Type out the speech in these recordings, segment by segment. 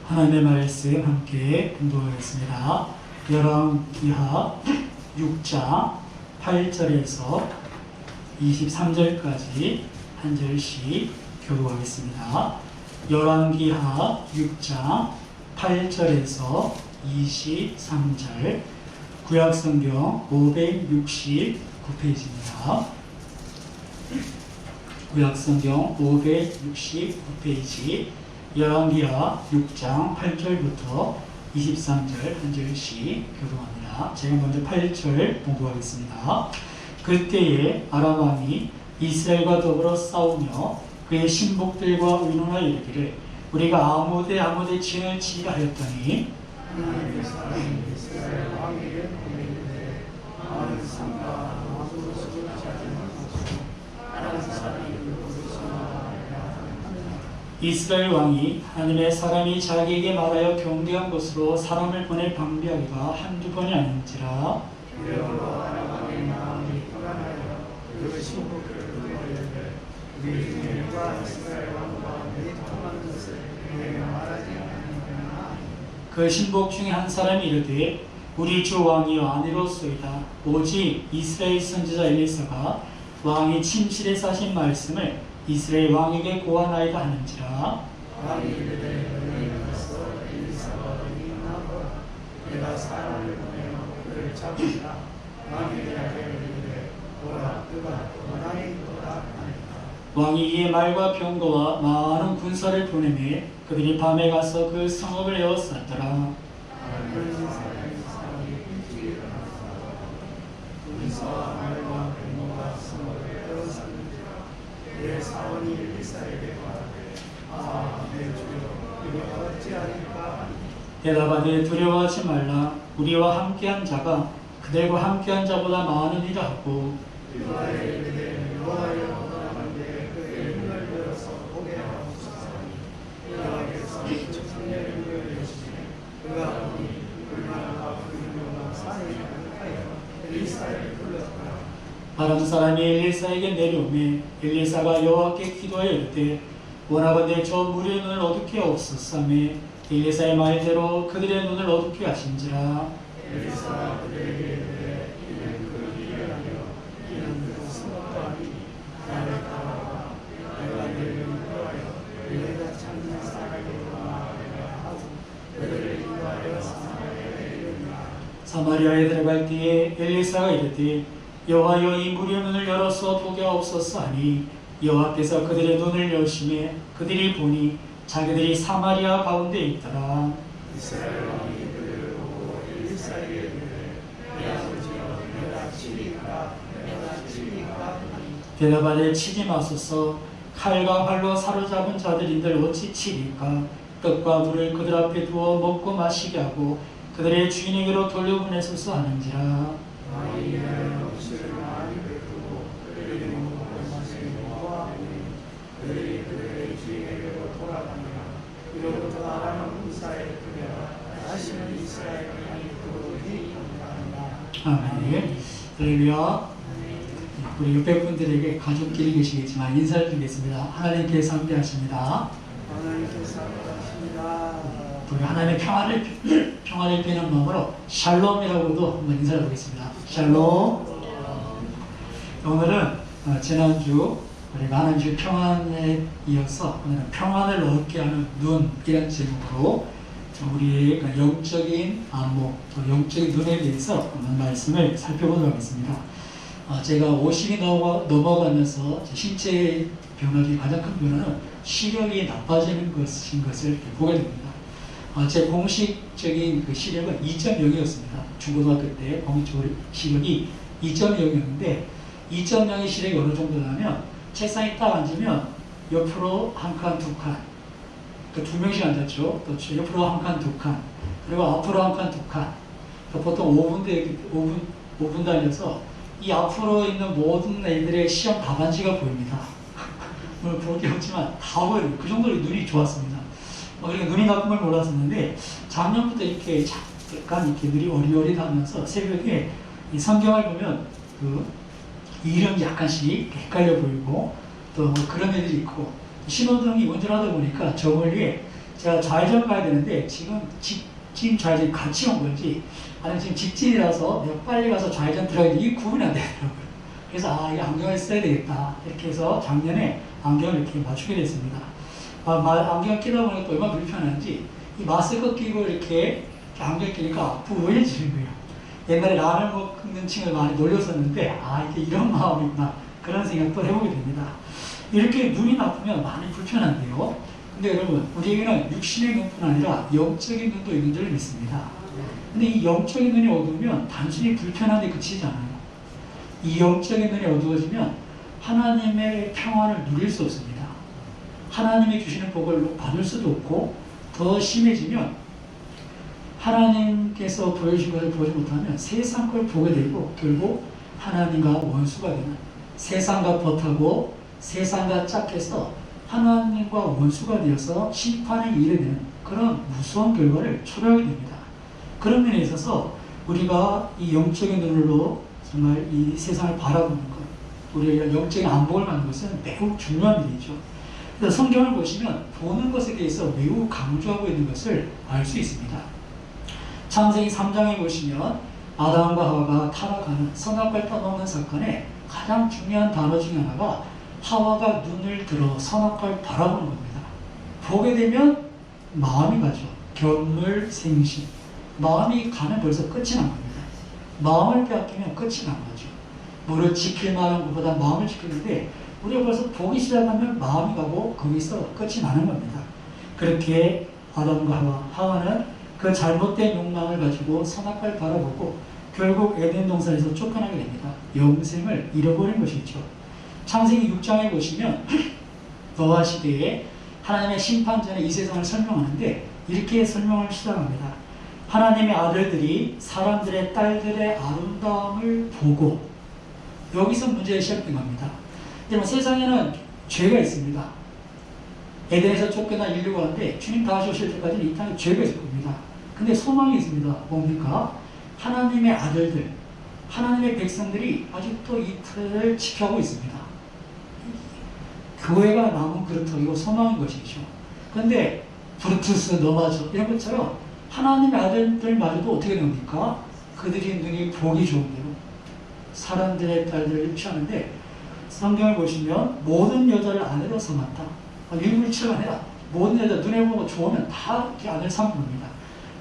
하나님의 말씀 함께 공부하겠습니다. 열왕기하 6장 8절에서 23절까지 한 절씩 교독하겠습니다. 열왕기하 6장 8절에서 23절, 구약성경 569페이지입니다. 구약성경 569페이지, 열왕기하 6장 8절부터 23절 한 절씩 교독합니다. 제가 먼저 8절 공부하겠습니다. 그때에 아람 왕이 이스라엘과 더불어 싸우며 그의 신복들과 의논하여 이르기를 우리가 아무데 진을 치라 하였더니 이스라엘 왕이 하나님의 사람이 자기에게 말하여 경계한 곳으로 사람을 보내 방비하기가 한두 번이 아닌지라. 그 신복 중에 한 사람이 이르되 우리 주 왕이여 아니로소이다. 오직 이스라엘 선지자 엘리사가 왕이 침실에서 하신 말씀을 이스라엘 왕에게 고하나이다 하는지라. 왕이 이르되 너희는 가서 엘리사가 너희 나보라. 내가 사람을 보내어 그를 잡으리라. 왕이 내게 이르되 보라 그가 원하이도다 하니라. 왕이 이에 말과 병거와 많은 군사를 보내매 그들이 밤에 가서 그 성읍을 에워쌌더라. 군사와 말과 병거가 성읍을 에워쌌는지라. 내 사원이 엘리사에게 말하되 내 주여 이거 어찌하리까. 대답하되 두려워하지 말라. 우리와 함께한 자가 그들과 함께한 자보다 많으니라 하고 여호와의 이르되 여호와여 원하건대 그의 눈을 열어서 보게 하옵소서. 여호와께서 청년의 눈을 여시매 그가 보니 불나가 불교가 산에 가득하여 엘리사를 불렀더라. 아람 사람이 엘리사에게 내려오매 엘리사가 여호와께 기도하여 이르되 원하건대 저 무리의 눈을 어둡게 하옵소서며 엘리사의 말대로 그들의 눈을 어둡게 하신지라. 엘리사가 그들에게 이르되 이는 그 미련하여 이는 그 성읍도 아니니 나를 따라와 내가 너희를 인도하여 너희가 찾는 사람에게로 나아가게 하고 그들을 인도하여 사마리아에 이르리라. 사마리아에 들어갈 때에 엘리사가 이르되 여호와여 이 무리의 눈을 열어서 보게 하옵소서 하니 여호와께서 그들의 눈을 여시매 그들이 보니 자기들이 사마리아 가운데 있더라. 이스라엘 왕이 그들을 보고 엘리사에게 이르되 내 아버지여 내가 치리까 대답하되 치지 마소서. 칼과 활로 사로잡은 자들인들 어찌 치리까. 떡과 물을 그들 앞에 두어 먹고 마시게 하고 그들의 주인에게로 돌려보내소서 하는지라. 그들이 그들의 주인에게로 돌아가니라. 이로부터 아람 군사에 그녀가 다시는 이스라엘을 아니고 하리라. 아멘. 할렐루야. 우리 옆에 분들에게 가족끼리 계시겠지만 인사를 드리겠습니다. 하나님께서 함께하십니다. 하나님께서 함께하십니다. 우리 하나님의 평안을 비는 마음으로 샬롬이라고도 한번 인사를 보겠습니다. 샬롬. 오늘은 지난주 우리가 하나님 평안에 이어서 오늘은 평안을 얻게 하는 눈이라는 제목으로 우리의 영적인 안목, 또 영적인 눈에 대해서 오늘 말씀을 살펴보도록 하겠습니다. 제가 50이 넘어가면서 신체 변화의 가장 큰 변화는 시력이 나빠지는 것인 것을 이렇게 보게 됩니다. 제 공식적인 그 시력은 2.0이었습니다. 중고등학교 때 공식적으로 시력이 2.0이었는데 2.0의 시력이 어느 정도냐면 책상에 딱 앉으면 옆으로 한 칸, 두 칸, 두 명씩 앉았죠. 또 옆으로 한 칸, 두 칸, 그리고 앞으로 한 칸, 두 칸. 보통 5분 달려서 이 앞으로 있는 모든 애들의 시험 답안지가 보입니다. 오늘 볼 게 없지만 다 보여요. 그 정도로 눈이 좋았습니다. 그러니까 눈이 나쁜 걸 몰랐었는데 작년부터 이렇게 약간 이렇게 눈이 어리어리하면서 새벽에 이 성경을 보면 그 이름이 약간씩 헷갈려 보이고 또 뭐 그런 애들이 있고 신호등이 운전하다 보니까 저 멀리에 제가 좌회전 가야 되는데 지금 직진 좌회전 같이 온 건지 아니면 지금 직진이라서 내가 빨리 가서 좌회전 들어가야 돼. 이 구분이 안 되더라고요. 그래서 이 안경을 써야 되겠다. 이렇게 해서 작년에 안경을 이렇게 맞추게 됐습니다. 안경 끼다 보니까 얼마나 불편한지 이 마스크 끼고 이렇게 안경 끼니까 부어지는 거예요. 옛날에 라면 먹는 층을 많이 놀렸었는데 이게 이런 마음이구나 그런 생각도 해보게 됩니다. 이렇게 눈이 나쁘면 많이 불편한데요. 근데 여러분 우리에게는 육신의 눈뿐 아니라 영적인 눈도 있는 줄 믿습니다. 근데 이 영적인 눈이 어두우면 단순히 불편한데 그치지 않아요. 이 영적인 눈이 어두워지면 하나님의 평안을 누릴 수 없습니다. 하나님이 주시는 복을 받을 수도 없고 더 심해지면 하나님께서 보여주신 것을 보지 못하면 세상 걸 보게 되고 결국 하나님과 원수가 되는 세상과 버타고 세상과 짝해서 하나님과 원수가 되어서 심판에 이르게 되는 그런 무서운 결과를 초래하게 됩니다. 그런 면에 있어서 우리가 이 영적인 눈으로 정말 이 세상을 바라보는 것, 우리가 영적인 안목을 갖는 것은 매우 중요한 일이죠. 그래서 성경을 보시면 보는 것에 대해서 매우 강조하고 있는 것을 알 수 있습니다. 창세기 3장에 보시면 아담과 하와가 타락하는 선악과를 떠먹는 사건에 가장 중요한 단어 중에 하나가 하와가 눈을 들어 선악과를 바라보는 겁니다. 보게 되면 마음이 가죠. 견물생심. 마음이 가면 벌써 끝이 난 겁니다. 마음을 빼앗기면 끝이 난 거죠. 물을 지킬 만한 것보다 마음을 지키는데 우리가 벌써 보기 시작하면 마음이 가고 거기서 끝이 나는 겁니다. 그렇게 아담과 하와는 그 잘못된 욕망을 가지고 선악과를 바라보고 결국 에덴 동산에서 쫓겨나게 됩니다. 영생을 잃어버린 것이죠. 창세기 6장에 보시면 노아 시대에 하나님의 심판 전에 이 세상을 설명하는데 이렇게 설명을 시작합니다. 하나님의 아들들이 사람들의 딸들의 아름다움을 보고 여기서 문제가 시작된 겁니다. 여러분 세상에는 죄가 있습니다. 에덴에서 쫓겨난 인류가 왔는데 주님 다시 오실 때까지는 이 땅에 죄가 있을 겁니다. 근데 소망이 있습니다. 뭡니까? 하나님의 아들들, 하나님의 백성들이 아직도 이 틀을 지켜하고 있습니다. 교회가 남은 그렇다고 소망인 것이죠. 그런데 브루투스, 너마저 이런 것처럼 하나님의 아들들마저도 어떻게 됩니까? 그들이 눈이 보기 좋은 대로 사람들의 딸들을 취하는데 성경을 보시면 모든 여자를 아내로 삼았다. 일물칠만 해라. 모든 여자 눈에 보고 좋으면 다 이렇게 아내를 삼는 겁니다.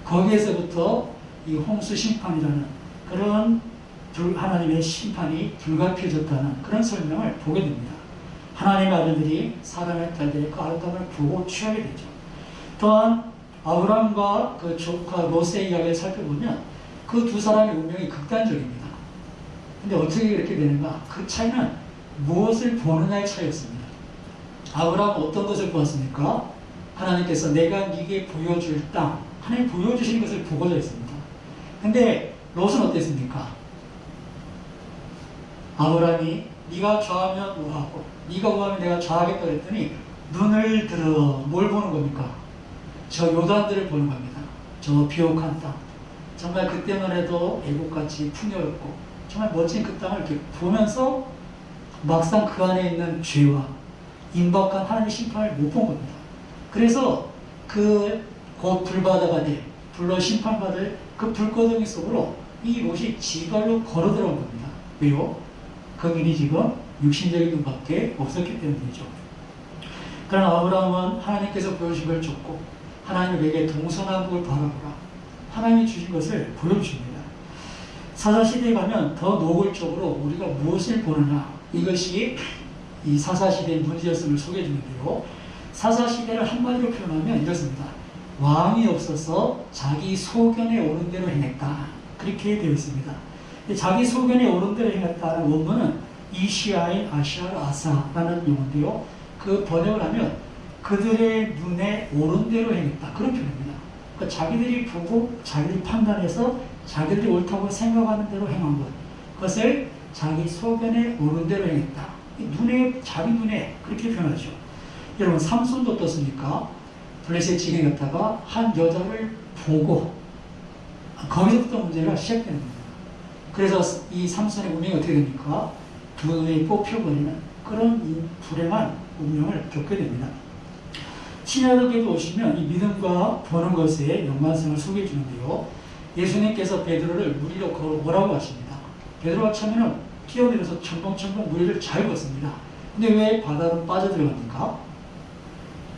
거기에서부터 이 홍수 심판이라는 그런 하나님의 심판이 불가피해졌다는 그런 설명을 보게 됩니다. 하나님의 아들들이 사람의 딸들의 그 아름다움을 보고 취하게 되죠. 또한 아브람과 그 조카 롯의 이야기를 살펴보면 그 두 사람의 운명이 극단적입니다. 근데 어떻게 이렇게 되는가? 그 차이는 무엇을 보느냐의 차이였습니다. 아브람은 어떤 것을 보았습니까? 하나님께서 내가 네게 보여줄 땅, 하나님 보여주신 것을 보고자 했습니다. 근데 롯은 어땠습니까? 아브람이 네가 좌하면 우하고 네가 우하면 내가 좌하겠다 그랬더니 눈을 들어 뭘 보는 겁니까? 저 요단들을 보는 겁니다. 저 비옥한 땅. 정말 그때만 해도 애국같이 풍요롭고 정말 멋진 그 땅을 이렇게 보면서 막상 그 안에 있는 죄와 임박한 하나님의 심판을 못 본 겁니다. 그래서 곧 불바다가 돼 불로 심판받을 그 불거덩이 속으로 이 롯이 지발로 걸어 들어온 겁니다. 왜요? 그 눈이 지금 육신적인 눈밖에 없었기 때문이죠. 그러나 아브라함은 하나님께서 보여주신 걸 줬고 하나님에게 동서남북을 바라보라. 하나님이 주신 것을 보여주십니다. 사사시대에 가면 더 노골적으로 우리가 무엇을 보느냐 이것이 이 사사시대의 문제였음을 소개해 주는데요. 사사시대를 한마디로 표현하면 이렇습니다. 왕이 없어서 자기 소견에 오른 대로 행했다. 그렇게 되어 있습니다. 자기 소견에 오른 대로 행했다는 원문은 이시아인 아시아르 아사라는 용어인데요. 그 번역을 하면 그들의 눈에 오른 대로 행했다. 그런 표현입니다. 그러니까 자기들이 보고 자기들이 판단해서 자기들이 옳다고 생각하는 대로 행한 것. 그것을 자기 소견에 오른 대로 행했다. 자기 눈에 그렇게 표현하죠. 여러분 삼손도 어떻습니까? 블레셋 지경에 갔다가 한 여자를 보고 거기서부터 문제가 시작되는 겁니다. 그래서 이 삼손의 운명이 어떻게 됩니까? 두 눈이 뽑혀버리는 그런 불행한 운명을 겪게 됩니다. 신약에도 오시면 이 믿음과 보는 것의 연관성을 소개해 주는데요. 예수님께서 베드로를 물 위로 걸어오라고 하십니다. 베드로가 처음에는 뛰어내려서 첨벙첨벙 물 위를 잘 걷습니다. 근데 왜 바다로 빠져들어갑니까?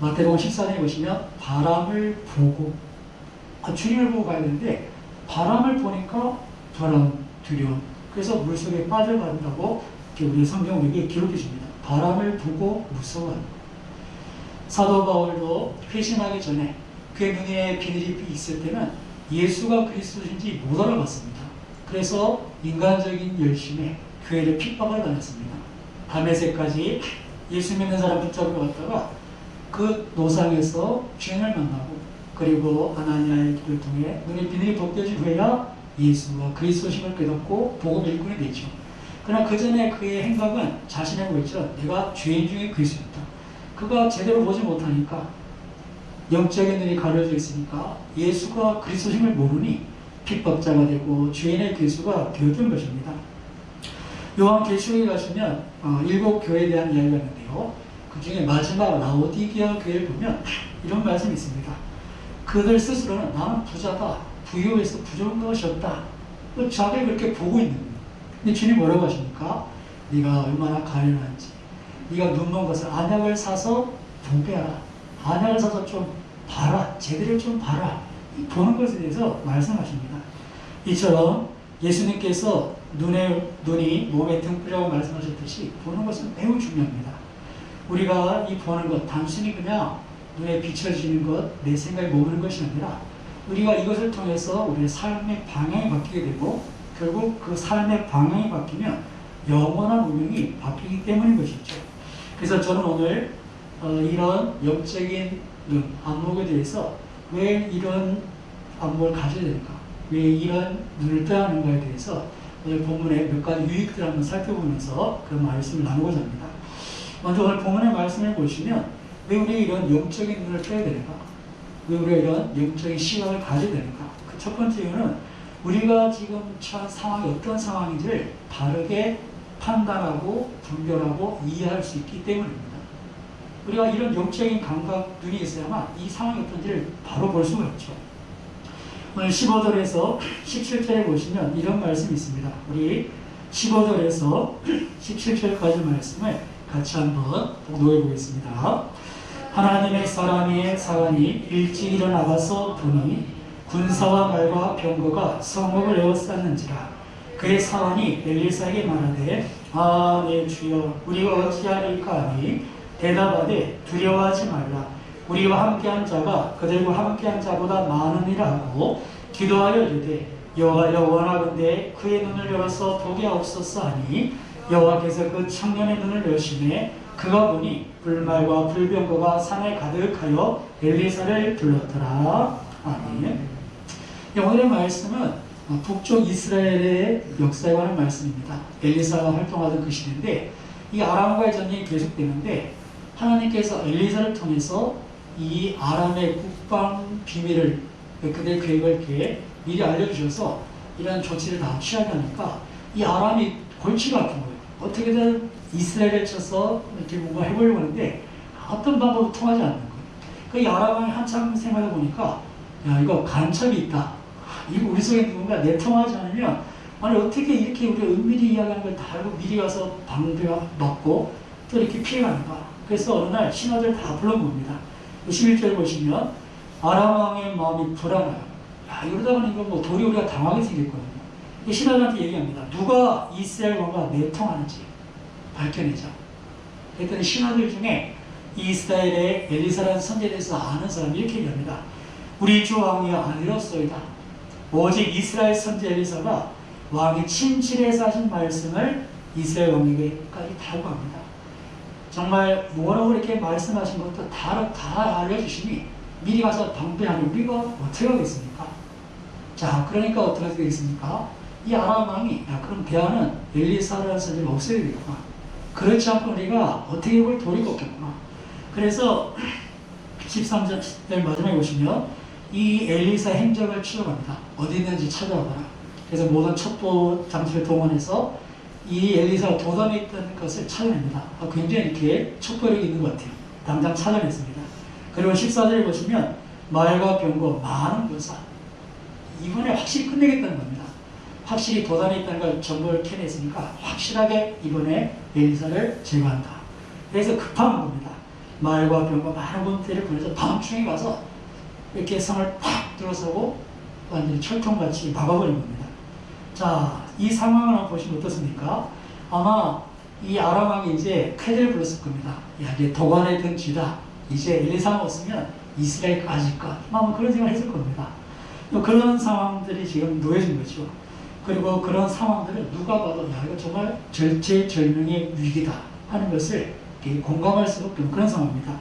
마태복음 14장에 보시면 바람을 보고, 주님을 보고 가야 되는데 바람을 보니까 두려움. 그래서 물속에 빠져간다고 우리 성경 우리에게 기록해 줍니다. 바람을 보고 무서워하는 것. 사도 바울도 회심하기 전에 그의 눈에 비늘이 있을 때는 예수가 그리스도인지 못 알아봤습니다. 그래서 인간적인 열심에 교회를 핍박을 당했습니다. 다메섹까지 예수 믿는 사람 붙잡으러 갔다가 그 노상에서 주인을 만나고, 그리고 아나니아의 길을 통해 눈에 비늘이 벗겨진 후에야 예수가 그리스도심을 깨닫고 복음 일꾼이 되죠. 그러나 그 전에 그의 행각은 자신의 거였죠. 내가 죄인 중에 그리스도였다. 그가 제대로 보지 못하니까, 영적인 눈이 가려져 있으니까 예수가 그리스도심을 모르니 핍박자가 되고 죄인의 괴수가 되었던 것입니다. 요한계시록에 가시면 7 교회에 대한 이야기가 있는데요. 그 중에 마지막 라오디게아 교회를 보면 이런 말씀이 있습니다. 그들 스스로는 나는 부자다, 부유해서 부족한 것이 없다, 자기를 그렇게 보고 있는 거예요. 근데 주님 뭐라고 하십니까? 네가 얼마나 가련한지, 네가 눈먼 것을 안약을 사서 보게 하라. 안약을 사서 좀 봐라. 제대로 좀 봐라. 보는 것에 대해서 말씀하십니다. 이처럼 예수님께서 눈이 몸에 등불이라고 말씀하셨듯이 보는 것은 매우 중요합니다. 우리가 이 보는 것, 단순히 그냥 눈에 비춰지는 것, 내 생각에 머무는 것이 아니라 우리가 이것을 통해서 우리의 삶의 방향이 바뀌게 되고, 결국 그 삶의 방향이 바뀌면 영원한 운명이 바뀌기 때문인 것이죠. 그래서 저는 오늘 이런 영적인 눈, 안목에 대해서 왜 이런 안목을 가져야 되는가, 왜 이런 눈을 떠야 하는가에 대해서 오늘 본문의 몇 가지 유익들을 한번 살펴보면서 그 말씀을 나누고자 합니다. 먼저 오늘 본문의 말씀을 보시면 왜 우리가 이런 영적인 눈을 떠야 되는가, 왜 우리가 이런 영적인 시각을 가져야 되는가. 그 첫 번째 이유는 우리가 지금 처한 상황이 어떤 상황인지를 바르게 판단하고 분별하고 이해할 수 있기 때문입니다. 우리가 이런 영적인 감각, 눈이 있어야만 이 상황이 어떤지를 바로 볼 수가 있죠. 오늘 15절에서 17절에 보시면 이런 말씀이 있습니다. 우리 15절에서 17절까지 말씀을 같이 한번 독독해 보겠습니다. 하나님의 사람이 일찍 일어나가서 보니 군사와 말과 병거가 성읍을 에워쌌는지라. 그의 사환이 엘리사에게 말하되 내 주여 우리가 어찌하리까 하니 대답하되 두려워하지 말라. 우리와 함께한 자가 그들과 함께한 자보다 많으니라 하고 기도하여 이르되 여호와여 원하건대 그의 눈을 열어서 보게 하옵소서 하니 여호와께서 그 청년의 눈을 여시매 그가 보니 불말과 불병거가 산에 가득하여 엘리사를 불렀더라. 아멘. 오늘의 말씀은 북쪽 이스라엘의 역사에 관한 말씀입니다. 엘리사가 활동하던 그 시대인데 이 아람과의 전쟁이 계속되는데 하나님께서 엘리사를 통해서 이 아람의 국방 비밀을, 그들의 계획을 이렇게 미리 알려주셔서 이런 조치를 다 취하게 하니까 이 아람이 골치가 아픈 거예요. 어떻게든 이스라엘을 쳐서 이렇게 뭔가 해보려고 하는데 어떤 방법도 통하지 않는 거예요. 그 아람을 한참 생각해 보니까 야, 이거 간첩이 있다. 이거 우리 속에 누군가 내통하지 않으면, 아니 어떻게 이렇게 우리가 은밀히 이야기하는 걸 다 알고 미리 가서 방배받고 또 이렇게 피해가는가. 그래서 어느 날 신하들 다 불러봅니다. 11절 보시면 아람 왕의 마음이 불안해요. 야, 이러다가는 이거 뭐 도리 우리가 당하게 생겼거든요. 신하들한테 얘기합니다. 누가 이스라엘 왕과 내통하는지 밝혀내자. 그랬더니 신하들 중에 이스라엘의 엘리사라는 선지자에 대해서 아는 사람이 이렇게 얘기합니다. 우리 주 왕이 아니었소이다. 오직 이스라엘 선지자 엘리사가 왕이 친칠해서 하신 말씀을 이스라엘 왕에게까지 달고합니다. 정말 뭐라고 이렇게 말씀하신 것도 다 알려주시니 미리 가서 방배하니 우리가 어떻게 하겠습니까? 자, 그러니까 어떻게 되겠습니까? 이 아람 왕이 그럼 대안은 엘리사라는 선지자를 없애야 되겠구나. 그렇지 않고 우리가 어떻게 볼 도리가 없겠구나. 그래서 13절 마지막에 보시면 이 엘리사 행적을 추적합니다. 어디 있는지 찾아봐라. 그래서 모든 첩보 장치를 동원해서 이 엘리사가 도담에 있던 것을 찾아냅니다. 굉장히 이렇게 촉구력이 있는 것 같아요. 당장 찾아냈습니다. 그리고 14절에 보시면 말과 병거 많은 군사. 이번에 확실히 끝내겠다는 겁니다. 확실히 도단에 있다는 걸 정보를 캐냈으니까 확실하게 이번에 엘리사를 제거한다. 그래서 급한 겁니다. 말과 병과 많은 군대를 보내서 밤중에 가서 이렇게 성을 탁 들어서고 완전히 철통같이 막아버린 겁니다. 자, 이 상황을 한번 보시면 어떻습니까? 아마 이 아람 왕이 이제 쾌를 불렀을 겁니다. 야, 이제 도관에 든 쥐다. 이제 엘리사가 없으면 이스라엘 까질까? 아마 그런 생각을 했을 겁니다. 그런 상황들이 지금 놓여진 거죠. 그리고 그런 상황들은 누가 봐도 야, 이거 정말 절체절명의 위기다 하는 것을 공감할 수밖에 없는 그런 상황입니다.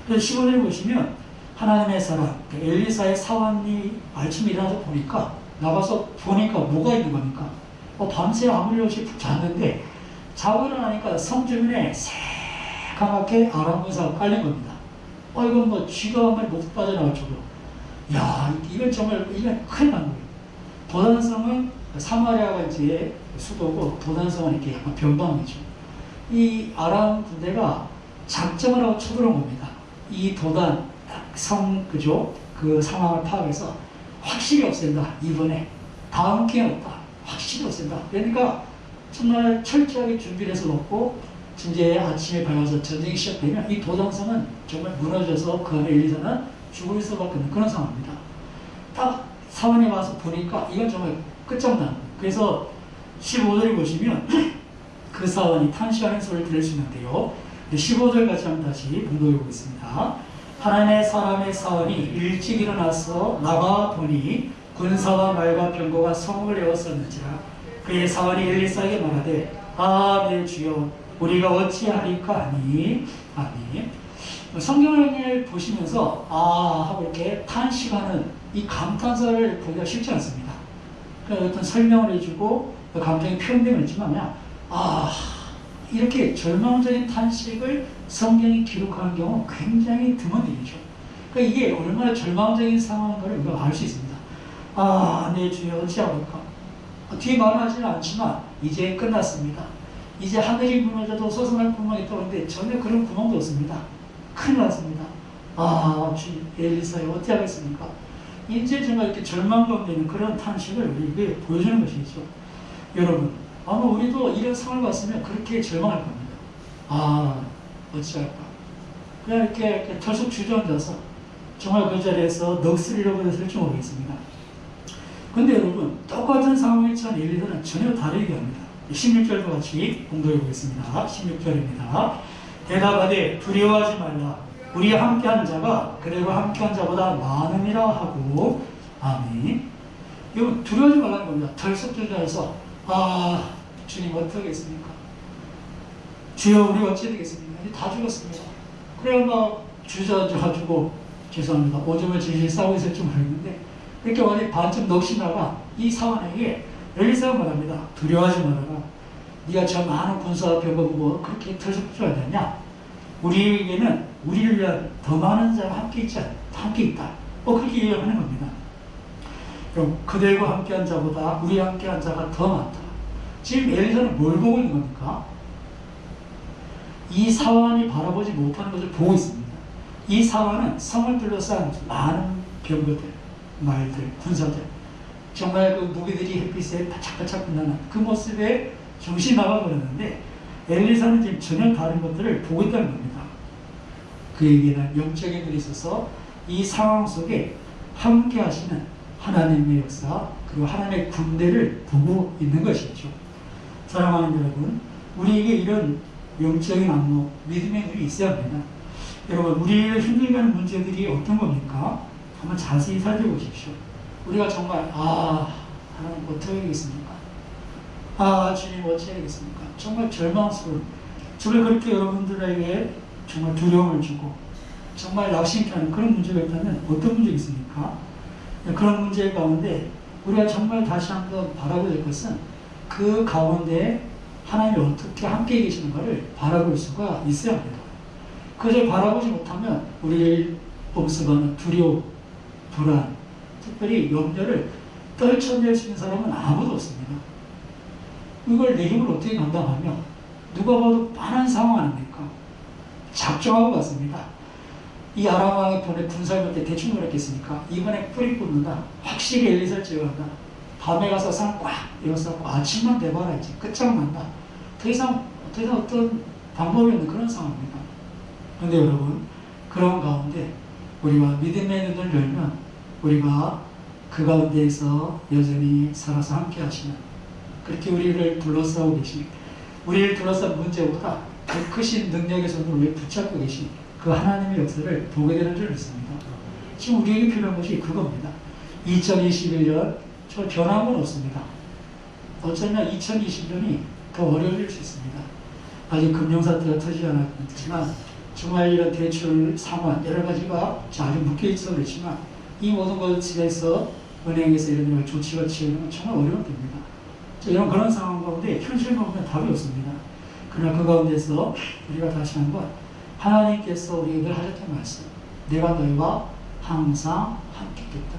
그래서 15절에 보시면 하나님의 사람 엘리사의 사환이 아침에 일어나서 보니까 나가서 보니까 뭐가 있는 겁니까? 밤새 아무 일 없이 푹 잤는데 자고 일어나니까 성 주변에 새까맣게 아람 군사가 깔린 겁니다. 이건 뭐 쥐가 한 마리 못 빠져나갈 정도로. 야, 이건 정말 이건 큰일 난 거예요. 도단성은 사마리아가 이제 수도고 도단성은 이렇게 약간 변방이죠. 이 아람 군대가 작정을 하고 쳐들어온 겁니다. 이 도단 성 그죠? 그 상황을 파악해서 확실히 없앤다. 이번에 다음 기회는 없다. 확실히 없앤다. 그러니까 정말 철저하게 준비를 해서 놓고 이제 아침에 밝아서 전쟁이 시작되면 이 도단성은 정말 무너져서 그 안에 엘리사는 죽을 수밖에 없는 그런 상황입니다. 딱 사원에 와서 보니까 이건 정말 끝장난. 그래서 15절에 보시면 그 사원이 탄식하는 소리를 들을 수 있는데요. 15절 같이 한번 다시 봉독해 보겠습니다. 하나님의 사람의 사원이 일찍 일어나서 나가 보니 군사와 말과 병거가 성을 에워쌌는지라. 그의 사원이 엘리사에게 말하되 내 주여 우리가 어찌하리까 하니. 아멘. 성경을 보시면서 하고 이렇게 탄식하는 이 감탄사를 보기가 쉽지 않습니다. 그러니까 어떤 설명을 해주고 감정이 표현되고 있지만 그냥 이렇게 절망적인 탄식을 성경이 기록하는 경우 굉장히 드문 일이죠. 그러니까 이게 얼마나 절망적인 상황인 걸 우리가 알 수 있습니다. 내 주여 어찌하리까. 뒤에 말하지는 않지만 이제 끝났습니다. 이제 하늘이 무너져도 솟아날 구멍이 있다고 하는데 전혀 그런 구멍도 없습니다. 큰일 났습니다. 주님 엘리사여 어찌하겠습니까? 이제 정말 이렇게 절망감 되는 그런 탄식을 우리에게 보여주는 것이죠. 여러분 아마 우리도 이런 상황을 봤으면 그렇게 절망할 겁니다. 어찌할까? 그냥 이렇게 털썩 주저앉아서 정말 그 자리에서 넋을 잃어버렸을지 모르겠습니다. 근데 여러분 똑같은 상황에 처한 엘리사는 전혀 다르게 합니다. 16절도 같이 공독해 보겠습니다. 16절입니다. 대답하되 두려워하지 말라. 우리 함께한 자가 그대로 함께한 자보다 많음이라 하고. 아멘. 이거 두려워하지 말라는 겁니다. 털썩 주저앉아서 주님 어떻게 하겠습니까? 주여 우리 어찌 되겠습니까? 이제 다 죽었습니다. 그래 주저앉아가지고 죄송합니다. 오줌을 질질 싸고 있을지 모르겠는데 이렇게 완전히 반쯤 넋이나가 이 사원에게 엘리사가 말합니다. 두려워하지 말아라. 네가 저 많은 군사와 병거 보고 그렇게 털썩 주저앉았냐? 우리에게는 우리를 위한 더 많은 자가 함께 있다. 그렇게 얘기하는 겁니다. 그럼 그들과 함께한 자보다 우리 함께한 자가 더 많다. 지금 엘리사는 뭘 보고 있는 겁니까? 이 사환이 바라보지 못하는 것을 보고 있습니다. 이 사환은 성을 둘러싼 많은 병거들, 말들, 군사들, 정말 그 무기들이 햇빛에 바짝바짝 빛나는 그 모습에 정신이 나가버렸는데 엘리사는 지금 전혀 다른 것들을 보고 있다는 겁니다. 그에게는 영적인 눈이 있어서 이 상황 속에 함께 하시는 하나님의 역사 그리고 하나님의 군대를 보고 있는 것이죠. 사랑하는 여러분, 우리에게 이런 영적인 안목, 믿음의 눈이 있어야 합니다. 여러분, 우리를 힘들게 하는 문제들이 어떤 겁니까? 한번 자세히 살펴보십시오. 우리가 정말 하나님 어떻게 하겠습니까? 주님 어찌 하겠습니까? 정말 절망스러운, 정말 그렇게 여러분들에게 정말 두려움을 주고 정말 낙심케 하는 그런 문제가 있다면 어떤 문제가 있습니까? 그런 문제 가운데 우리가 정말 다시 한번 바라보야 될 것은 그 가운데 하나님이 어떻게 함께 계시는가를 바라볼 수가 있어야 합니다. 그것을 바라보지 못하면 우리를 엄습하는 두려움, 불안, 특별히 염려를 떨쳐낼 수 있는 사람은 아무도 없습니다. 이걸 내 힘으로 어떻게 감당하며 누가 봐도 빤한 상황 아닙니까? 작정하고 갔습니다. 이 아람 왕이 보내 군사를 때 대충 그랬겠습니까? 이번에 뿌리 뽑는다. 확실히 엘리사를 제거한다. 밤에 가서 산 꽉 이어서 아침만 돼봐라 이제 끝장난다. 더 이상 어떤 방법이 없는 그런 상황입니다. 그런데 여러분, 그런 가운데 우리가 믿음의 눈을 열면 우리가 그 가운데에서 여전히 살아서 함께 하시는, 그렇게 우리를 둘러싸고 계신, 우리를 둘러싼 문제보다 그 크신 능력의 손으로 우리를 붙잡고 계신 그 하나님의 역사를 보게 되는 줄 믿습니다. 지금 우리에게 필요한 것이 그겁니다. 2021년 저 변함은 없습니다. 어쩌면 2020년이 더 어려울 수 있습니다. 아직 금융사태가 터지지 않았지만 정말 이런 대출 상환 여러 가지가 아주 묶여있어 그렇지만 이 모든 것에서 은행에서 이런 조치가 취하는 건 정말 어려운 때입니다. 이런 그런 상황 가운데 현실만 보면 답이 없습니다. 그러나 그 가운데서 우리가 다시 한번 하나님께서 우리에게 하셨던 말씀, 내가 너희와 항상 함께 있겠다.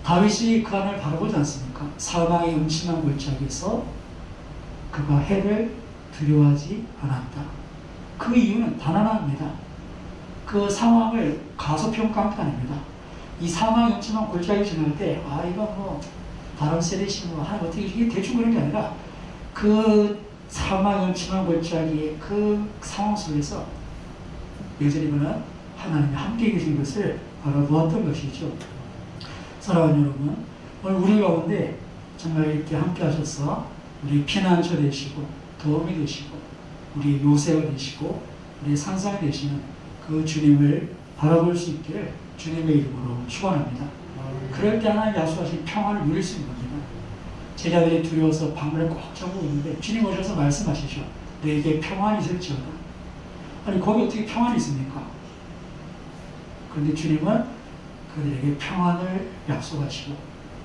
다윗이 그 하나님을 바라보지 않습니까? 사망의 음침한 골짜기에서 그가 해를 두려워하지 않았다. 그 이유는 단 하나입니다. 그 상황을 가소평가한 게 아닙니다. 이 사망의 음침한 골짜기 지날 때, 이건 뭐 다른 세대시 뭐 하나 어떻게 이게 대충 그런 게 아니라 그 사망의 음침한 골짜기의 그 상황 속에서 여전히 그는 하나님이 함께 계신 것을 바라보았던 것이죠. 사랑하는 여러분, 오늘 우리 가운데 정말 이렇게 함께 하셔서 우리 피난처 되시고 도움이 되시고 우리 요새가 되시고 우리 산상이 되시는 그 주님을 바라볼 수 있기를 주님의 이름으로 축원합니다. 그럴 때 하나님 약속하신 평안을 누릴 수 있는 겁니다. 제자들이 두려워서 방문을 꼭 잡고 있는데 주님 오셔서 말씀하시죠. 너에게 평안이 있을지어다. 아니 거기 어떻게 평안이 있습니까? 그런데 주님은 그들에게 평안을 약속하시고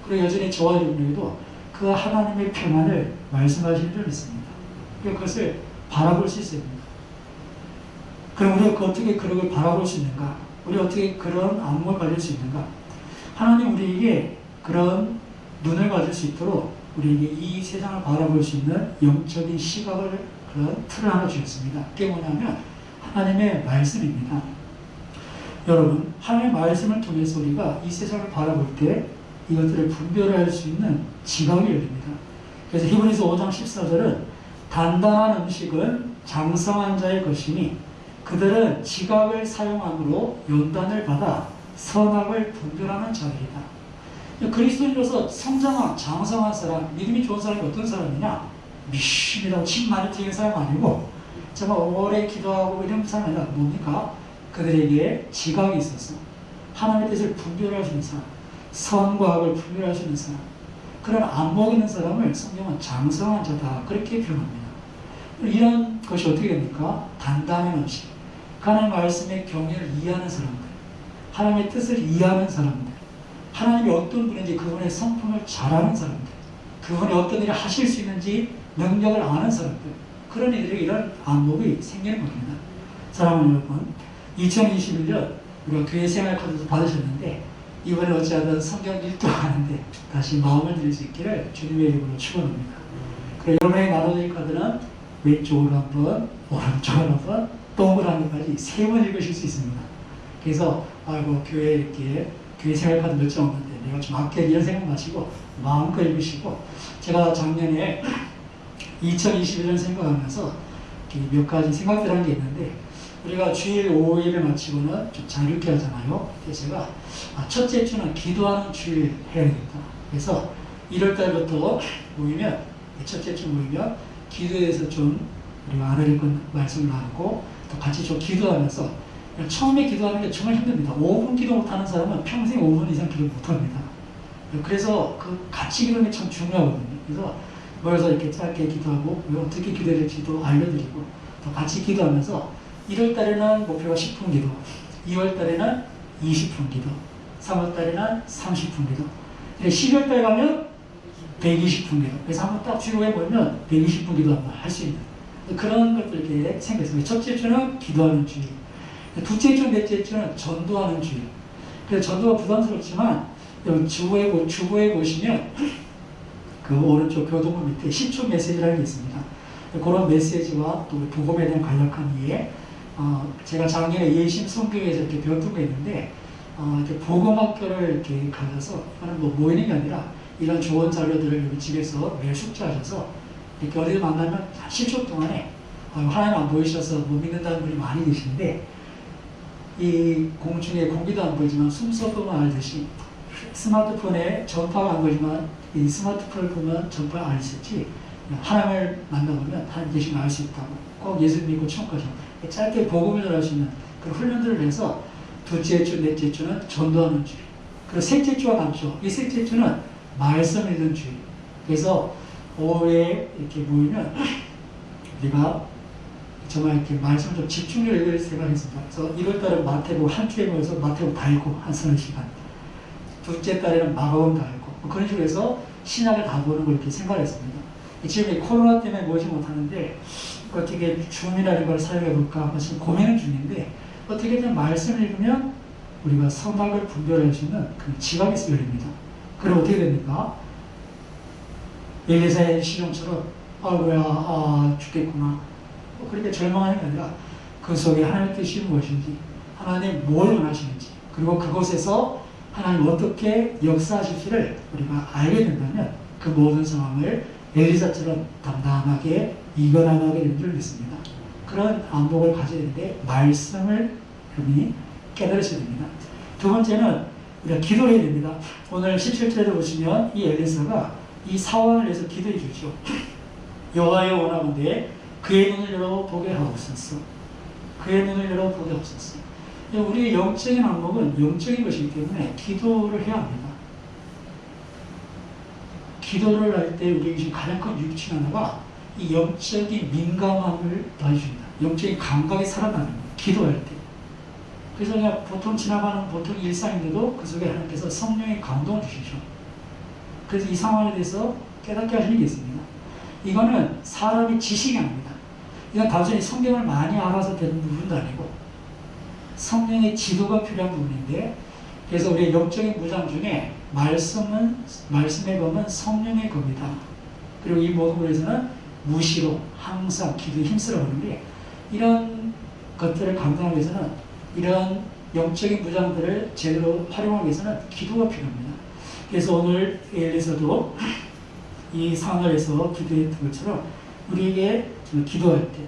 그리고 여전히 저와 여러분에게도 그 하나님의 평안을 말씀하시는 줄 믿습니다. 그것을 바라볼 수 있어야 됩니다. 그럼 우리가 어떻게 그런 걸 바라볼 수 있는가? 우리가 어떻게 그런 안목을 가질 수 있는가? 하나님 우리에게 그런 눈을 가질 수 있도록 우리에게 이 세상을 바라볼 수 있는 영적인 시각을 그런 틀을 하나 주셨습니다. 그게 뭐냐면 하나님의 말씀입니다. 여러분, 하나님의 말씀을 통해서 우리가 이 세상을 바라볼 때 이것들을 분별할 수 있는 지각이 열립니다. 그래서 히브리서 5장 14절은 단단한 음식은 장성한 자의 것이니 그들은 지각을 사용함으로 연단을 받아 선악을 분별하는 자들이다. 그리스도인으로서 성장한 장성한 사람, 믿음이 좋은 사람이 어떤 사람이냐? 미심이라고 침 많이 튀는 사람 아니고 정말 오래 기도하고 이런 사람이 아니라 뭡니까? 그들에게 지각이 있어서 하나님의 뜻을 분별할 수 있는 사람, 선과 악을 분별할 수 있는 사람, 그런 안목 있는 사람을 성경은 장성한 자다 그렇게 표현합니다. 이런 것이 어떻게 됩니까? 단단한 음식, 하나님의 말씀의 경륜을 이해하는 사람들, 하나님의 뜻을 이해하는 사람들, 하나님이 어떤 분인지 그분의 성품을 잘 아는 사람들, 그분이 어떤 일을 하실 수 있는지 능력을 아는 사람들, 그런 이들에게 이런 안목이 생기는 겁니다. 사랑하는 여러분, 2021년 우리가 교회 생활 카드도 받으셨는데 이번에 어찌하든 성경 읽도 하는데 다시 마음을 드릴 수 있기를 주님의 이름으로 축원합니다. 그리고 여러분에게 나눠드릴 카드는 왼쪽으로 한번, 오른쪽으로 한번, 동그라미까지 3번 읽으실 수 있습니다. 그래서 교회 이렇게 교회 생활 카드 몇 장 없는데 내가 좀 아껴 이런 생각 마시고 마음껏 읽으시고, 제가 작년에 2021년 생각하면서 몇 가지 생각들 한 게 있는데 우리가 주일 5일을 마치고는 좀 자유롭게 하잖아요. 그래서 제가 첫째 주는 기도하는 주일 해야겠다. 그래서 1월달부터 모이면, 첫째 주 모이면 기도에 대해서 좀 우리가 알아야 될 말씀을 나누고 또 같이 좀 기도하면서, 처음에 기도하는 게 정말 힘듭니다. 5분 기도 못하는 사람은 평생 5분 이상 기도 못합니다. 그래서 그 같이 기도하는 게 참 중요하거든요. 그래서 모여서 이렇게 짧게 기도하고 어떻게 기도해야 될지도 알려드리고 또 같이 기도하면서 1월 달에는 목표가 10분 기도, 2월 달에는 20분 기도, 3월 달에는 30분 기도, 12월 달에 가면 120분 기도. 그래서 한번 딱 주로에 보면 120분 기도 한번 할 수 있는 그런 것들 이렇게 생겼습니다. 첫째 주는 기도하는 주일, 둘째 주, 넷째 주는 전도하는 주일. 그래서 전도가 부담스럽지만 주보에 보시면 그 오른쪽 교도문 밑에 10초 메시지라는 게 있습니다. 그런 메시지와 또 복음에 대한 간략한 이해, 제가 작년에 예심 성경에서 이렇게 배웠던 게 있는데, 이렇게 복음학교를 이렇게 가셔서, 이거는 뭐 모이는 게 아니라, 이런 좋은 자료들을 여기 집에서 매일 숙제하셔서, 이렇게 어디를 만나면 한 10초 동안에, 하나님 안 보이셔서 못 믿는다는 분이 많이 계시는데, 이 공중에 공기도 안 보이지만 숨소리만 알듯이, 스마트폰에 전파가 안 보이지만, 이 스마트폰을 보면 전파가 알 수 있지, 하나님을 만나보면 하나님 계신 걸 알 수 있다고. 꼭 예수 믿고 천국까지. 짧게 복음을 전할 수 있는 그런 훈련들을 해서 둘째 주, 넷째 주는 전도하는 주일. 그리고 셋째 주와 같죠. 이 셋째 주는 말씀 읽는 주일. 그래서 오후에 이렇게 모이면 우리가 정말 이렇게 말씀 좀 집중적으로 읽을 생각했습니다. 그래서 1월달은 마태복음 한 주에 모여서 마태복음 다 읽고 한 서너 시간. 둘째 달에는 마가복음 다 읽고 뭐 그런 식으로 해서 신약을 다 보는 걸 이렇게 생각했습니다. 지금 이 코로나 때문에 모이지 못하는데 어떻게 줌이라는 걸 사용해 볼까 지금 고민 중인데 어떻게든 말씀을 읽으면 우리가 선악을 분별할 수 있는 그 지각이 열립니다. 그럼 어떻게 됩니까? 엘리사의 시종처럼 아이고야 죽겠구나 그렇게 절망하는 게 아니라 그 속에 하나님의 뜻이 무엇인지 하나님 뭘 원하시는지 그리고 그곳에서 하나님 어떻게 역사하실지를 우리가 알게 된다면 그 모든 상황을 엘리사처럼 담담하게 이겨나가게 된 줄 믿습니다. 그런 안목을 가져야 되는데 말씀을 여러분이 깨달으셔야 됩니다. 두 번째는 우리가 기도를 해야 됩니다. 오늘 17절에 보시면 이 엘리사가 이 상황을 위해서 기도해 주죠. 여호와여 원하건대 그의 눈을 열어 보게 하옵소서. 그의 눈을 열어 보게 하옵소서. 우리의 영적인 안목은 영적인 것이기 때문에 기도를 해야 합니다. 기도를 할 때 우리에게 지금 가장 큰 유익 중 하나가 이 영적인 민감함을 더해줍니다. 영적인 감각이 살아나는 거예요. 기도할 때. 그래서 그냥 보통 지나가는 보통 일상인데도 그 속에 하나님께서 성령의 감동을 주시죠. 그래서 이 상황에 대해서 깨닫게 하시는 게 있습니다. 이거는 사람이 지식이 아닙니다. 이건 단순히 성경을 많이 알아서 되는 부분도 아니고 성령의 지도가 필요한 부분인데 그래서 우리의 영적인 무장 중에 말씀의 검은 성령의 검이다. 그리고 이 모든 것에서는 무시로 항상 기도에 힘쓰러 하는데 이런 것들을 감당하기 위해서는 이런 영적인 무장들을 제대로 활용하기 위해서는 기도가 필요합니다. 그래서 오늘 엘리사도 이 상황에서 기도했던 것처럼 우리에게 기도할 때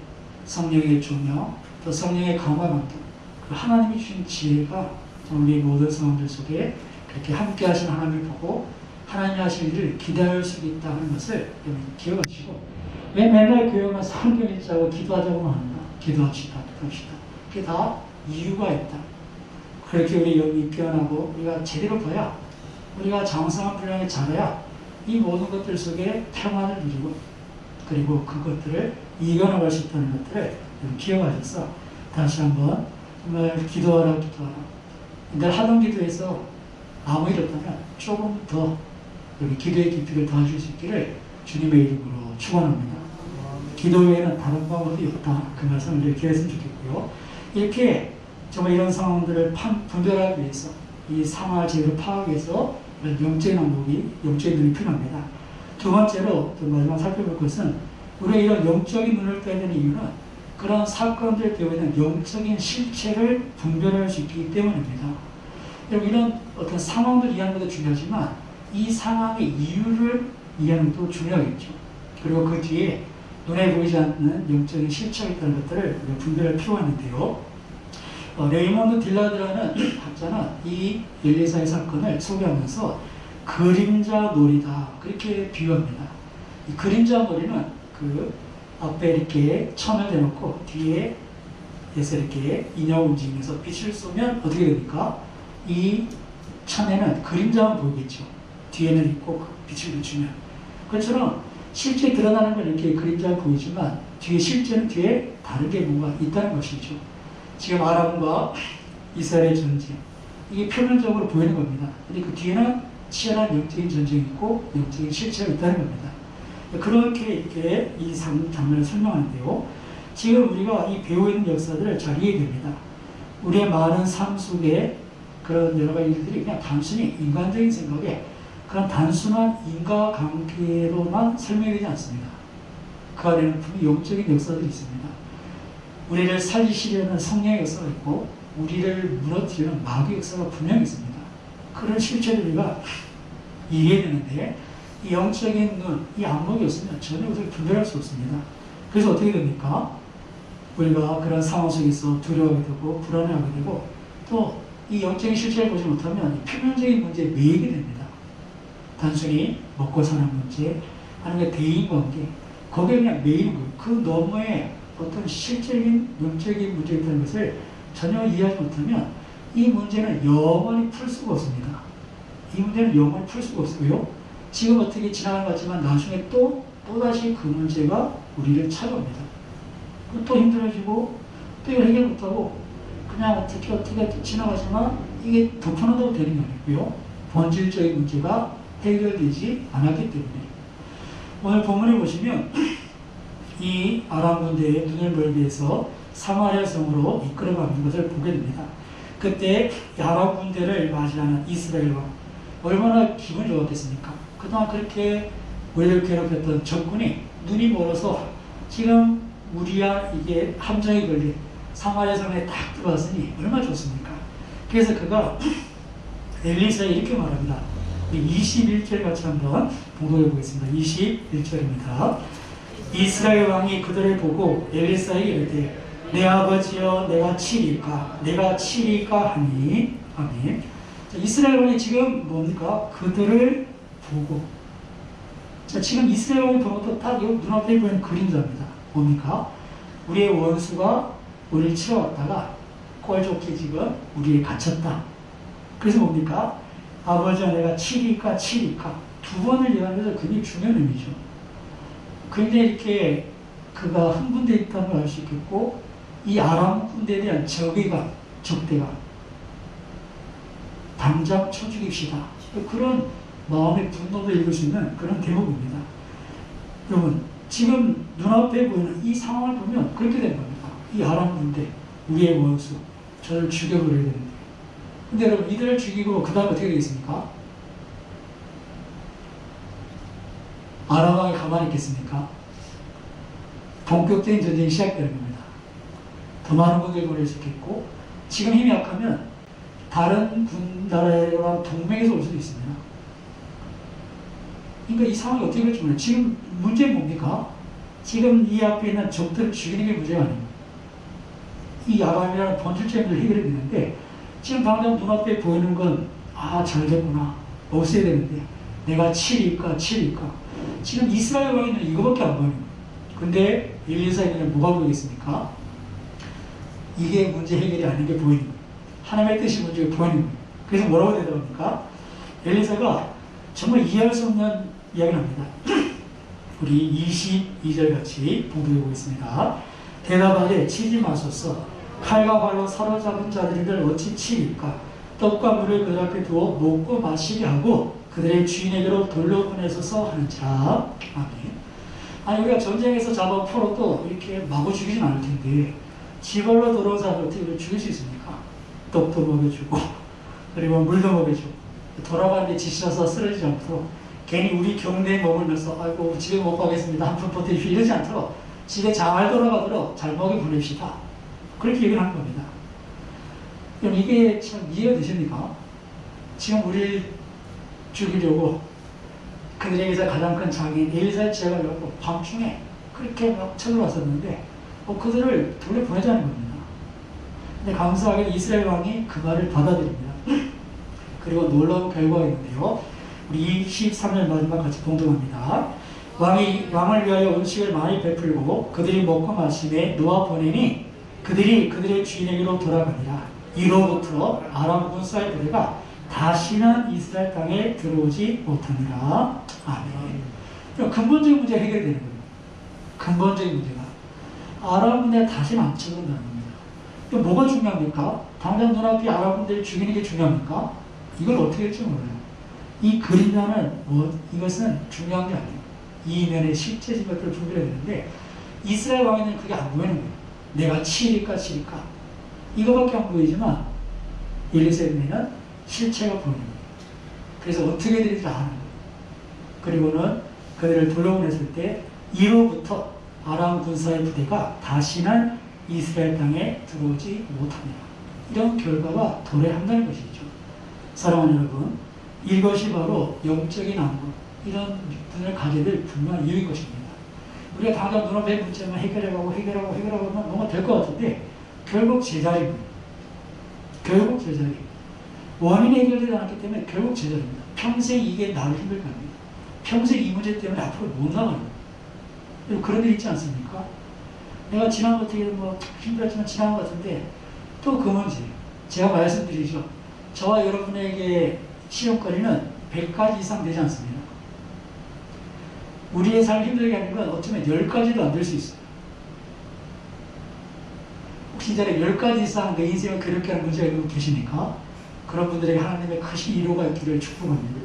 성령의 조명, 또 성령의 강화감동, 하나님이 주신 지혜가 우리 모든 상황들 속에 그렇게 함께 하신 하나님을 보고 하나님이 하실 일을 기대할 수 있다는 것을 기억하시고 왜 맨날 교회만 성경 읽자고 기도하자고만 하는가? 기도합시다. 그게 다 이유가 있다. 그렇게 우리 영이 깨어나고 우리가 제대로 봐야 우리가 장성한 분량에 잘해야 이 모든 것들 속에 평안을 누리고 그리고 그것들을 이겨나갈 수 있다는 것들을 기억하셔서 다시 한번 정말 기도하라. 늘 하던 기도에서 아무 일 없다면 조금 더 우리 기도의 깊이를 더해줄 수 있기를 주님의 이름으로 축원합니다. 기도 외에는 다른 방법이 없다. 그 말씀을 이렇게 했으면 좋겠고요. 이렇게 정말 이런 상황들을 분별하기 위해서 이 상황을 제대로 파악하기 위해서 영적인 안목이 영적인 눈이 필요합니다. 두 번째로 또 마지막 살펴볼 것은 우리가 이런 영적인 눈을 떠야 되는 이유는 그런 사건들 때문에 영적인 실체를 분별할 수 있기 때문입니다. 여러분 이런 어떤 상황을 이해하는 것도 중요하지만 이 상황의 이유를 이해하는 것도 중요하겠죠. 그리고 그 뒤에 눈에 보이지 않는 영적인 실체가 있다는 것들을 분별할 필요가 있는데요. 레이먼드 딜라드라는 학자는 이 엘리사의 사건을 소개하면서 그림자 놀이다 그렇게 비유합니다. 이 그림자 놀이는 그 앞에 이렇게 천을 대놓고 뒤에서 이렇게 인형 움직이면서 빛을 쏘면 어떻게 됩니까? 이 천에는 그림자만 보이겠죠. 뒤에는 있고 빛을 비추면 그것처럼 실제 드러나는 건 이렇게 그림자가 보이지만 실제는 뒤에 다른 게 뭔가 있다는 것이죠. 지금 아람과 이스라엘의 전쟁 이게 표면적으로 보이는 겁니다. 근데 그 뒤에는 치열한 영적인 전쟁이 있고 영적인 실체가 있다는 겁니다. 그렇게 이렇게 이 장면을 설명하는데요. 지금 우리가 이 배우고 있는 역사들을 잘 이해됩니다. 우리의 많은 삶 속에 그런 여러 가지 일들이 그냥 단순히 인간적인 생각에 그런 단순한 인과관계로만 설명되지 않습니다. 그 안에는 분명히 영적인 역사들이 있습니다. 우리를 살리시려는 성령의 역사가 있고 우리를 무너뜨리는 마귀의 역사가 분명히 있습니다. 그런 실체를 우리가 이해해야 되는데 이 영적인 눈, 이 안목이 없으면 전혀 그것을 분별할 수 없습니다. 그래서 어떻게 됩니까? 우리가 그런 상황 속에서 두려워하게 되고 불안해하게 되고 또 이 영적인 실체를 보지 못하면 이 표면적인 문제에 매이게 됩니다. 단순히 먹고 사는 문제, 아니면 대인관계, 거기에 그냥 매이는 거예요. 그 너머에 어떤 실질적인 영적인 문제가 있다는 것을 전혀 이해하지 못하면 이 문제는 영원히 풀 수가 없습니다. 이 문제는 영원히 풀 수가 없고요. 지금 어떻게 지나간 것 같지만 나중에 또다시 그 문제가 우리를 찾아옵니다. 또 힘들어지고 또 이걸 해결 못하고 그냥 어떻게 지나가지만 이게 덮어놓아도 되는 게 아니고요. 본질적인 문제가 해결되지 않았기 때문에 오늘 본문에 보시면 이 아람 군대의 눈을 멀게 해서 사마리아 성으로 이끌어가는 것을 보게 됩니다. 그때 아람 군대를 맞이하는 이스라엘 왕 얼마나 기분이 좋았겠습니까? 그동안 그렇게 우리를 괴롭혔던 적군이 눈이 멀어서 지금 우리야 이게 함정이 걸린 사마리아 성에 딱 들어왔으니 얼마나 좋습니까? 그래서 그가 엘리사에 이렇게 말합니다. 21절 같이 한번 봉독해 보겠습니다. 21절입니다. 이스라엘 왕이 그들을 보고 엘리사에게 이르되 내 아버지여 내가 치리까 하니 아멘. 자, 이스라엘 왕이 지금 뭡니까? 그들을 보고 자, 지금 이스라엘 왕이 보는 것도 딱 눈앞에 보이는 그림자입니다. 뭡니까? 우리의 원수가 우리를 치러왔다가 꼴 좋게 지금 우리에 갇혔다. 그래서 뭡니까? 아버지와 내가 치리까 두 번을 얘기하면서 굉장히 중요한 의미죠. 굉장히 이렇게 그가 흥분되어 있다는 걸 알 수 있겠고 이 아람 군대에 대한 적대감 당장 쳐 죽입시다. 그런 마음의 분노도 읽을 수 있는 그런 대목입니다. 여러분 지금 눈앞에 보이는 이 상황을 보면 그렇게 된 겁니다. 이 아람 군대 우리의 원수 저를 죽여버려야 되는데 근데 여러분 이들을 죽이고 그 다음 어떻게 되겠습니까? 아람 왕이 가만히 있겠습니까? 본격적인 전쟁이 시작되는 겁니다. 더 많은 군대를 보낼 수 있겠고 지금 힘이 약하면 다른 나라랑 동맹에서 올 수도 있습니다. 그러니까 이 상황이 어떻게 될지 몰라요. 지금 문제는 뭡니까? 지금 이 앞에 있는 적들을 죽이는 게 문제가 아닙니다. 이 아람이라는 본질적인 문제를 해결해야 되는데 지금 당장 눈앞에 보이는 건 잘 됐구나 없애야 되는데 내가 치리까 지금 이스라엘 왕에는 이거밖에 안 보이는 거예요. 근데 엘리사에게는 뭐가 보이겠습니까? 이게 문제 해결이 아닌 게 보이는 거예요. 하나님의 뜻이 문제가 보이는 거예요. 그래서 뭐라고 대답합니까? 엘리사가 정말 이해할 수 없는 이야기를 합니다. 우리 22절 같이 봉독해 보겠습니다. 대답하되 치지 마소서. 칼과 발로 사로잡은 자들을 어찌 치리까? 떡과 물을 그들 앞에 두어 먹고 마시게 하고 그들의 주인에게로 돌려 보내소서 하는지라. 아멘. 아니 우리가 전쟁에서 잡아 풀어도 이렇게 마구 죽이진 않을 텐데 지발로 돌아온 사람을 어떻게 죽일 수 있습니까? 떡도 먹여주고 그리고 물도 먹여주고 돌아가는데 지쳐서 쓰러지지 않도록 괜히 우리 경내에 머물면서 아이고 집에 못 가겠습니다 한 푼 버티십시오 이러지 않도록 집에 잘 돌아가도록 잘 먹여 보냅시다. 그렇게 얘기를 하는 겁니다. 그럼 이게 참 이해가 되십니까? 지금 우리를 죽이려고 그들에게서 가장 큰 장인 엘리사의 제가 갖고 밤중에 그렇게 막 쳐들어왔었는데 그들을 돌려보내자는 겁니다. 근데 감사하게 이스라엘 왕이 그 말을 받아들입니다. 그리고 놀라운 결과가 있는데요. 우리 23절 마지막 같이 봉독합니다. 왕을 위하여 음식을 많이 베풀고 그들이 먹고 마심에 놓아 보내니 그들이 그들의 주인에게로 돌아가니라. 이로부터 아람 군사의 부대가 다시는 이스라엘 땅에 들어오지 못하니라. 아멘. 근본적인 문제가 해결되는 거예요. 근본적인 문제가 아람 군대가 다시는 안 쳐든다는 겁니다. 또 뭐가 중요합니까? 당장 눈앞에 아람 군대를 죽이는 게 중요합니까? 이걸 어떻게 할지 몰라요. 이 그림자는 이것은 중요한 게 아니에요. 이 면의 실체적인 것들을 분별해야 되는데 이스라엘 왕에는 그게 안 보이는 거예요. 내가 치리까 이거밖에 안 보이지만 엘리사에게는 실체가 보이는 거예요. 그래서 어떻게 되는지 아는 거예요. 그리고는 그들을 돌려보냈을 때 이로부터 아람 군사의 부대가 다시는 이스라엘 땅에 들어오지 못합니다. 이런 결과가 도래한다는 것이죠. 사랑하는 여러분, 이것이 바로 영적인 안목, 이런 눈을 가게 될 분명한 이유인 것입니다. 우리가 당장 눈앞에 문제만 해결하고 하면 뭔가 될 것 같은데 결국 제자리입니다. 결국 제자리. 원인이 해결되지 않았기 때문에 결국 제자리입니다. 평생 이게 나를 힘들게 합니다. 평생 이 문제 때문에 앞으로 못 나가요. 그런 일 있지 않습니까? 내가 지난 것 어떻게 뭐 힘들었지만 지난 것 같은데 또 그 문제. 제가 말씀드리죠. 저와 여러분에게 시험거리는 100가지 이상 되지 않습니다. 우리의 삶을 힘들게 하는 건 어쩌면 10가지도 안 될 수 있어요. 혹시 이제 10가지 이상 내 인생을 그렇게 하는 문제가 있는 분 계십니까? 그런 분들에게 하나님의 크신 위로가 있기를 축복합니다.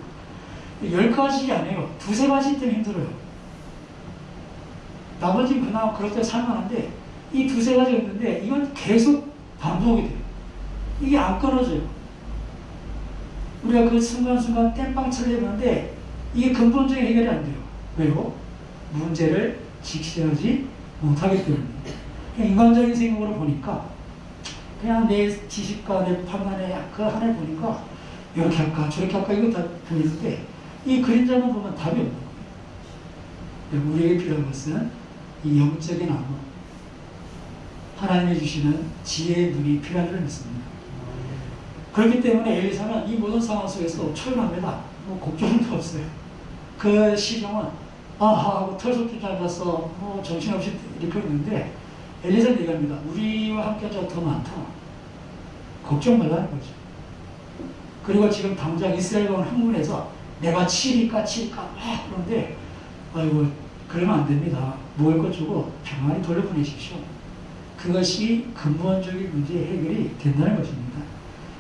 10가지 아니에요. 2-3가지 때문에 힘들어요. 나머지는 그나마 그럴 때 살만한데 이 2-3가지가 있는데 이건 계속 반복이 돼요. 이게 안 끊어져요. 우리가 그 순간순간 땜빵 쳐내는데 이게 근본적인 해결이 안 돼요. 왜요? 문제를 직시하지 못하기 때문입니다. 인간적인 생각으로 보니까 그냥 내 지식과 내 판단에 그 하나를 보니까 이렇게 할까 저렇게 할까 이거 다 보이는데 이 그림자만 보면 답이 없는 거예요. 우리에게 필요한 것은 이 영적인 안목, 하나님이 주시는 지혜의 눈이 필요한 줄 믿습니다. 그렇기 때문에 엘리사는 이 모든 상황 속에서 초연합니다. 뭐 걱정도 없어요. 그 시종은 아하 하고 털썩히 잡아서 뭐 정신없이 이렇게 있는데 엘리사는 얘기합니다. 우리와 함께 하자가 더 많다. 걱정 말라는 거죠. 그리고 지금 당장 이스라엘 왕은 흥분해서 내가 치리까 막 그러는데 아이고 그러면 안 됩니다. 먹을 것 주고 평안히 돌려보내십시오. 그것이 근본적인 문제의 해결이 된다는 것입니다.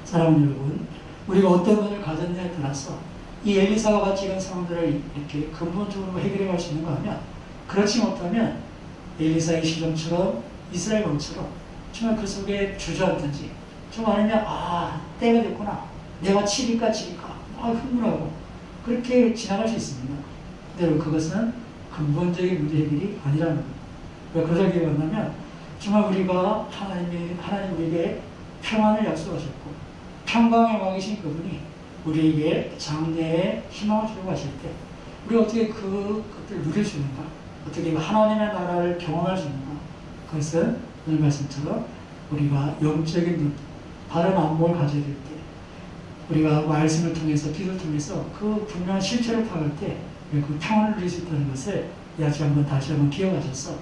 사랑하는 여러분, 우리가 어떤 눈을 가졌냐에 따라서 이 엘리사와 같이 이런 상황들을 이렇게 근본적으로 해결해 갈 수 있는가 하면 그렇지 못하면 엘리사의 시점처럼 이스라엘 왕처럼 정말 그 속에 주저앉든지 좀 아니면 때가 됐구나 내가 치리까 흥분하고 그렇게 지나갈 수 있습니다. 근데 그것은 근본적인 문제 해결이 아니라는 거예요. 왜 그런 얘기가 만나면 정말 우리가 하나님 우리에게 평안을 약속하셨고 평강의 왕이신 그분이 우리에게 장래에 희망을 주려고 하실 때 우리가 어떻게 그것들을 누릴 수 있는가, 어떻게 하나님의 나라를 경험할 수 있는가, 그것은 오늘 말씀처럼 우리가 영적인 눈, 바른 안목을 가져야 될 때, 우리가 말씀을 통해서 기도를 통해서 그 분명한 실체를 파악할 때 그 평안을 누릴 수 있다는 것을 다시 한번 기억하셔서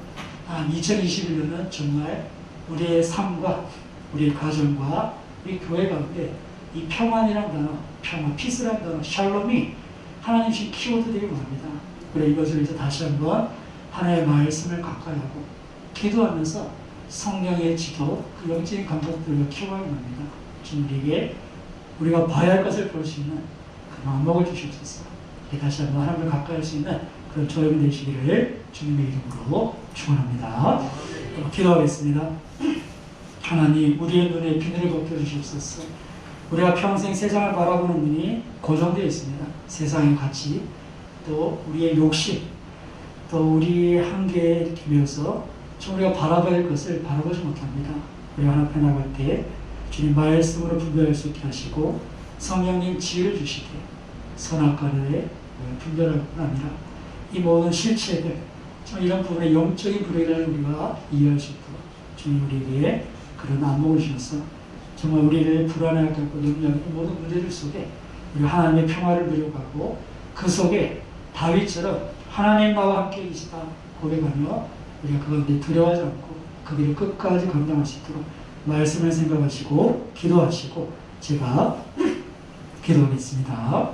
2021년은 정말 우리의 삶과 우리의 가정과 우리 교회 가운데 이 평안이라는 단어, 피스라는 단어, 샬롬이 하나님 주신 키워드 되기 원합니다. 그래 이것을 이제 다시 한번 하나님의 말씀을 가까이 하고 기도하면서 성령의 지도, 그 영적인 감각들을 키워가야 합니다. 주님에게 우리가 봐야 할 것을 볼 수 있는 그 안목을 주시옵소서. 다시 한번 하나님을 가까이 할 수 있는 그런 조용히 되시기를 주님의 이름으로 축원합니다. 기도하겠습니다. 하나님, 우리의 눈에 비늘을 벗겨주시옵소서. 우리가 평생 세상을 바라보는 눈이 고정되어 있습니다. 세상의 가치, 또 우리의 욕심, 또 우리의 한계에 이렇게 메어서 우리가 바라봐야 할 것을 바라보지 못합니다. 우리가 하나 앞에 나갈 때 주님 말씀으로 분별할 수 있게 하시고 성령님 지혜를 주시되 선악과를 분별할 뿐 아니라 이 모든 실체들, 이런 부분의 영적인 불의를 우리가 이해할 수 있도록 주님 우리에게 그런 안목을 주셔서 정말 우리를 불안하게 하고 염려하는 모든 문제들 속에 우리가 하나님의 평화를 누려가고 그 속에 다윗처럼 하나님 나와 함께 계시다 고백하며 우리가 그것을 두려워하지 않고 그 길을 끝까지 감당할 수 있도록 말씀을 생각하시고 기도하시고 제가 기도하겠습니다.